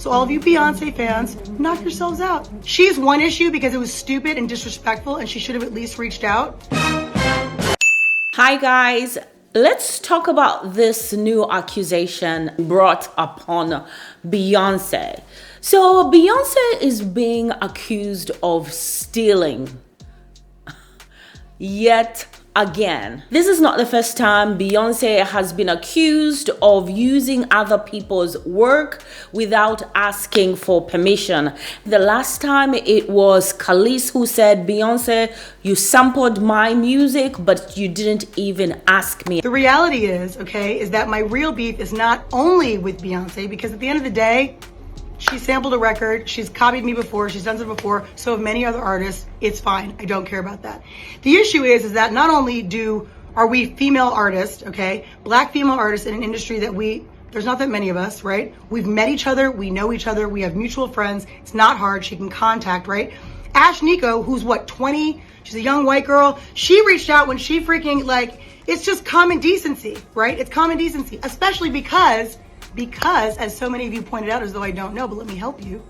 So all of you Beyonce fans, knock yourselves out. She's one issue because it was stupid and disrespectful and she should have at least reached out. Hi guys, let's talk about this new accusation brought upon Beyonce. So Beyonce is being accused of stealing yet again. This is not the first time Beyonce has been accused of using other people's work without asking for permission. The last time it was Khalees who said, Beyonce, you sampled my music, but you didn't even ask me. The reality is, is that my real beef is not only with Beyonce, because at the end of the day, she sampled a record, she's copied me before, she's done it before, so have many other artists. It's fine, I don't care about that. The issue is that not only are we female artists, black female artists in an industry that there's not that many of us, right? We've met each other, we know each other, we have mutual friends, it's not hard, she can contact, right? Ash Nico, who's 20, she's a young white girl, she reached out when she freaking, it's just common decency, right? It's common decency, especially because as so many of you pointed out, as though I don't know, but let me help you,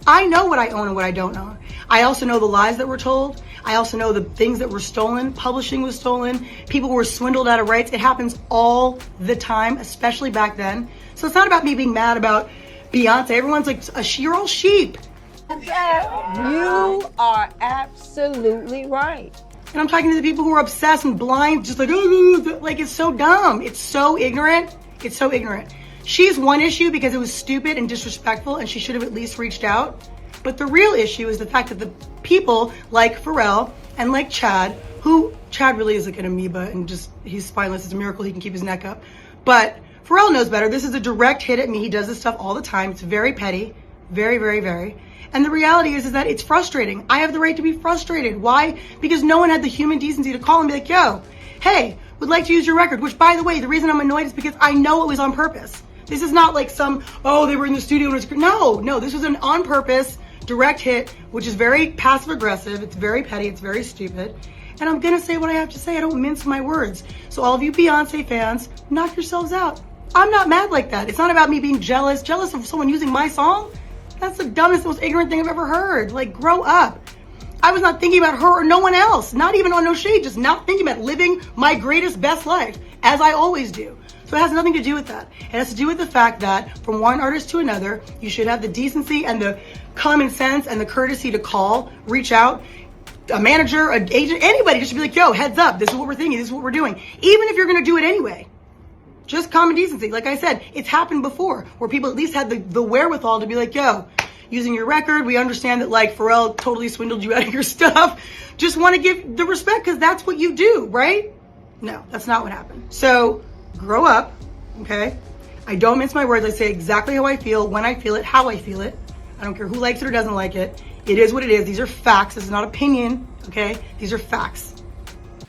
I know what I own and what I don't own. I also know the lies that were told. I also know the things that were stolen. Publishing was stolen. People were swindled out of rights. It happens all the time, especially back then. So it's not about me being mad about Beyonce. Everyone's like, you're all sheep. You are absolutely right. And I'm talking to the people who are obsessed and blind, just it's so dumb. It's so ignorant. It's so ignorant. She's one issue because it was stupid and disrespectful and she should have at least reached out. But the real issue is the fact that the people like Pharrell and like Chad really is like an amoeba and he's spineless. It's a miracle he can keep his neck up. But Pharrell knows better. This is a direct hit at me. He does this stuff all the time. It's very petty. Very, very, very. And the reality is that it's frustrating. I have the right to be frustrated. Why? Because no one had the human decency to call and be like, yo, hey, would like to use your record. Which, by the way, the reason I'm annoyed is because I know it was on purpose. This is not like they were in the studio and it was, no, this was an on purpose direct hit, which is very passive aggressive. It's very petty. It's very stupid. And I'm going to say what I have to say. I don't mince my words. So all of you Beyonce fans, knock yourselves out. I'm not mad like that. It's not about me being jealous of someone using my song. That's the dumbest, most ignorant thing I've ever heard. Grow up. I was not thinking about her or no one else. Not even on no shade, just not thinking about living my greatest, best life, as I always do. So it has nothing to do with that. It has to do with the fact that from one artist to another, you should have the decency and the common sense and the courtesy to call, reach out, a manager, an agent, anybody just be like, yo, heads up, this is what we're thinking, this is what we're doing. Even if you're gonna do it anyway. Just common decency. Like I said, it's happened before where people at least had the wherewithal to be like, yo, using your record, we understand that Pharrell totally swindled you out of your stuff. Just want to give the respect because that's what you do, right? No, that's not what happened. So grow up, I don't mince my words. I say exactly how I feel, when I feel it, how I feel it. I don't care who likes it or doesn't like it. It is what it is. These are facts. This is not opinion, These are facts.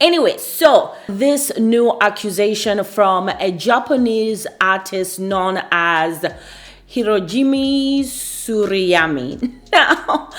Anyway, so this new accusation from a Japanese artist known as Hirojimi Sorayama. Now,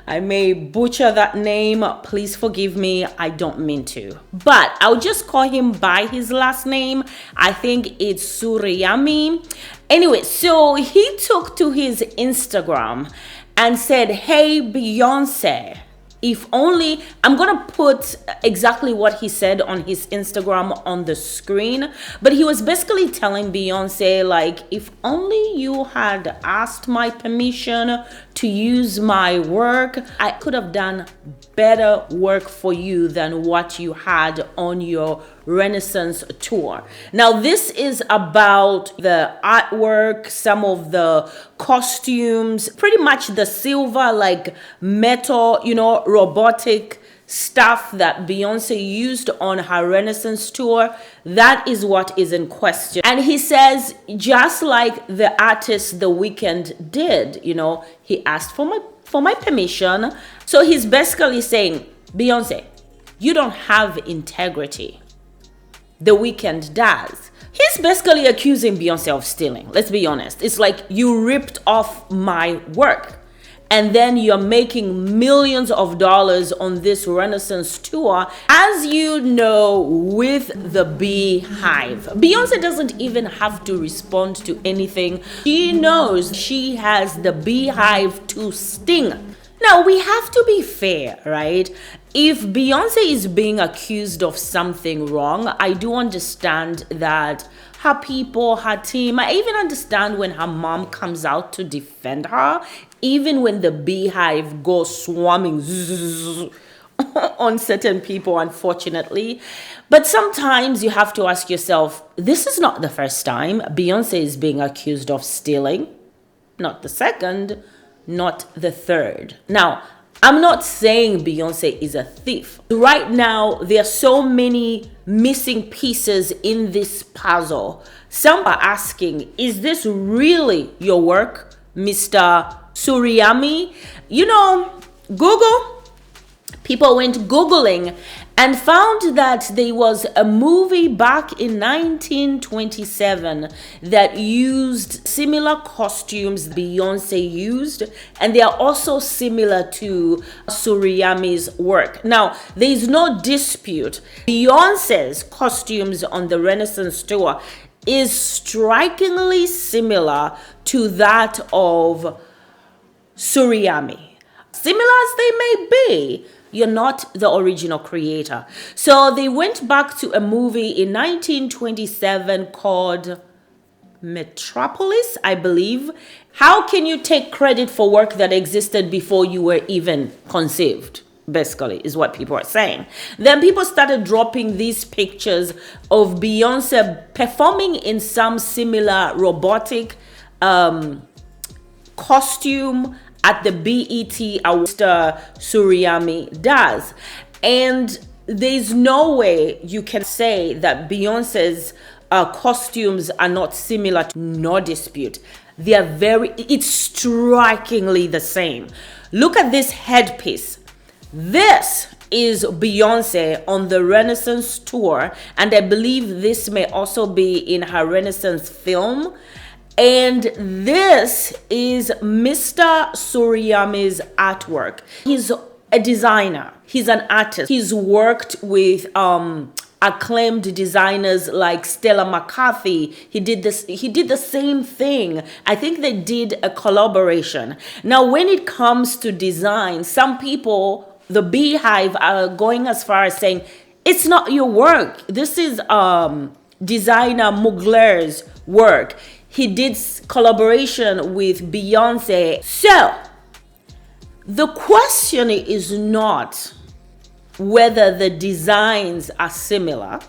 I may butcher that name. Please forgive me. I don't mean to. But I'll just call him by his last name. I think it's Sorayama. Anyway, so he took to his Instagram and said, hey, Beyonce, if only, I'm gonna put exactly what he said on his Instagram on the screen, but he was basically telling Beyonce, if only you had asked my permission to use my work, I could have done better work for you than what you had on your Renaissance tour. Now, this is about the artwork, some of the costumes, pretty much the silver, metal, robotic stuff that Beyonce used on her Renaissance tour. That is what is in question. And he says, just like the artist The Weeknd did, he asked for my permission. So he's basically saying, Beyonce, you don't have integrity. The Weeknd does. He's basically accusing Beyonce of stealing. Let's be honest. It's like you ripped off my work. and then you're making millions of dollars on this Renaissance tour. As you know, with the Beehive, Beyonce doesn't even have to respond to anything. She knows she has the Beehive to sting. Now, we have to be fair, right? If Beyonce is being accused of something wrong, I do understand that her people, her team, I even understand when her mom comes out to defend her, even when the Beehive goes swarming on certain people, unfortunately. But sometimes you have to ask yourself, this is not the first time Beyonce is being accused of stealing, not the second, not the third. Now, I'm not saying Beyonce is a thief. Right now, there are so many missing pieces in this puzzle. Some are asking, is this really your work, Mr. Sorayama? You know, Google, people went Googling and found that there was a movie back in 1927 that used similar costumes Beyonce used, and they are also similar to Sorayama's work. Now, there is no dispute. Beyonce's costumes on the Renaissance tour is strikingly similar to that of Sorayama. Similar as they may be, you're not the original creator. So they went back to a movie in 1927 called Metropolis, I believe. How can you take credit for work that existed before you were even conceived? Basically, is what people are saying. Then people started dropping these pictures of Beyonce performing in some similar robotic costume at the BET Awards Sorayama does. And there's no way you can say that Beyonce's costumes are not similar to no dispute. They are it's strikingly the same. Look at this headpiece. This is Beyonce on the Renaissance tour, and I believe this may also be in her Renaissance film. And this is Mr. Sorayama's artwork. He's a designer. He's an artist. He's worked with acclaimed designers like Stella McCarthy. He did the same thing. I think they did a collaboration. Now, when it comes to design, some people, the Beehive, are going as far as saying, it's not your work. This is designer Mugler's work. He did collaboration with Beyonce. So, the question is not whether the designs are similar.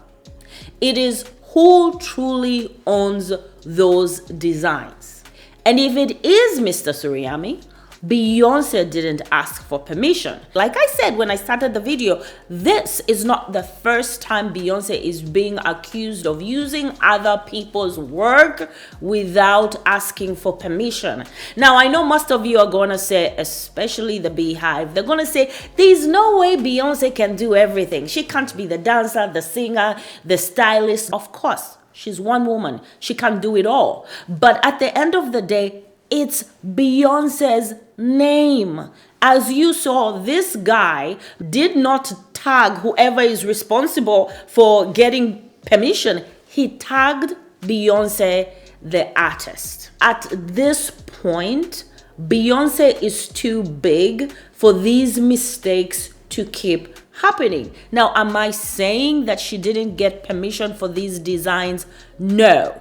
It is who truly owns those designs. And if it is Mr. Sorayama, Beyonce didn't ask for permission. Like I said when I started the video, this is not the first time Beyonce is being accused of using other people's work without asking for permission. Now, I know most of you are going to say, especially the Beehive, they're going to say, there's no way Beyonce can do everything. She can't be the dancer, the singer, the stylist. Of course, she's one woman. She can't do it all. But at the end of the day, it's Beyonce's name. As you saw, this guy did not tag whoever is responsible for getting permission. He tagged Beyonce, the artist. At this point, Beyonce is too big for these mistakes to keep happening. Now, am I saying that she didn't get permission for these designs? No.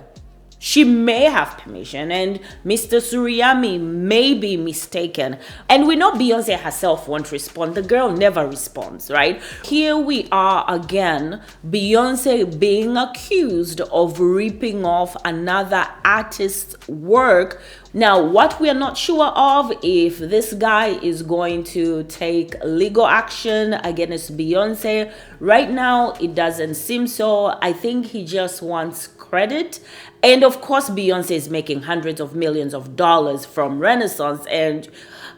She may have permission, and Mr. Sorayama may be mistaken. And we know Beyonce herself won't respond. The girl never responds, right? Here we are again, Beyonce being accused of ripping off another artist's work. Now, what we are not sure of, if this guy is going to take legal action against Beyonce. Right now, it doesn't seem so. I think he just wants credit. And of course, Beyonce is making hundreds of millions of dollars from Renaissance. And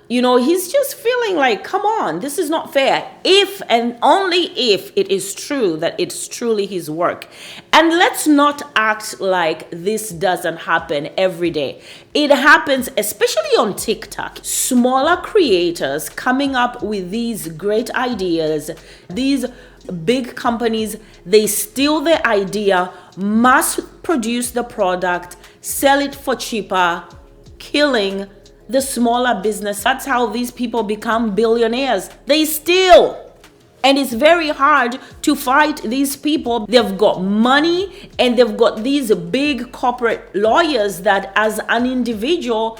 You know, he's just feeling like, come on, this is not fair. If and only if it is true that it's truly his work. And let's not act like this doesn't happen every day. It happens, especially on TikTok. Smaller creators coming up with these great ideas. These big companies, they steal the idea, mass produce the product, sell it for cheaper, killing the smaller business. That's how these people become billionaires. They steal. And it's very hard to fight these people. They've got money and they've got these big corporate lawyers that as an individual,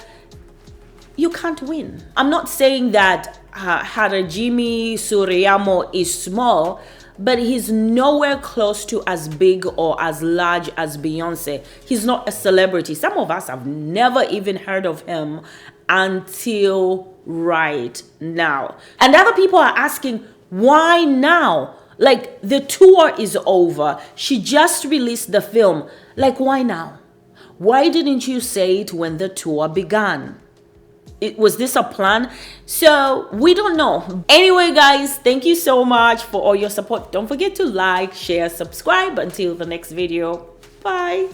you can't win. I'm not saying that Harajimi Surayama is small, but he's nowhere close to as big or as large as Beyonce. He's not a celebrity. Some of us have never even heard of him until right now. And other people are asking, why now? Like, the tour is over. She just released the film. Like, why now? Why didn't you say it when the tour began? Was this a plan? So we don't know. Anyway, guys, thank you so much for all your support. Don't forget to like, share, subscribe. Until the next video. Bye.